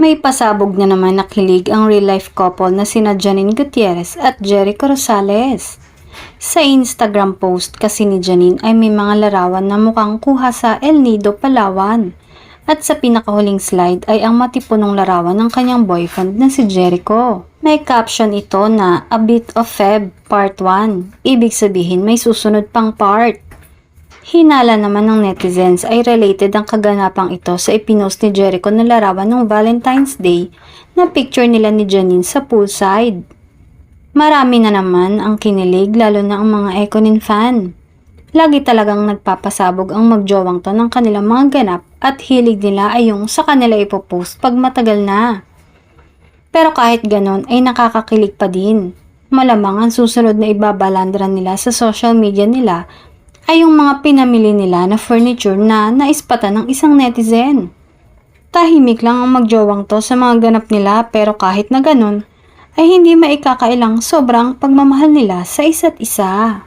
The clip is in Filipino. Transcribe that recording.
May pasabog na naman na kilig ang real-life couple na sina Janine Gutierrez at Jericho Rosales. Sa Instagram post kasi ni Janine ay may mga larawan na mukhang kuha sa El Nido, Palawan. At sa pinakahuling slide ay ang matipunong larawan ng kanyang boyfriend na si Jericho. May caption ito na A Bit of Feb Part 1. Ibig sabihin may susunod pang part. Hinala naman ng netizens ay related ang kaganapang ito sa ipinost ni Jericho na larawan ng Valentine's Day na picture nila ni Janine sa poolside. Marami na naman ang kinilig lalo na ang mga Ekonin fan. Lagi talagang nagpapasabog ang magjowang to ng kanilang mga ganap at hilig nila ay yung sa kanila ipopost pag matagal na. Pero kahit ganon ay nakakakilig pa din. Malamang ang susunod na ibabalandran nila sa social media nila ay yung mga pinamili nila na furniture na naispatan ng isang netizen. Tahimik lang ang magjowang to sa mga ganap nila pero kahit na ganun ay hindi maikakailang sobrang pagmamahal nila sa isa't isa.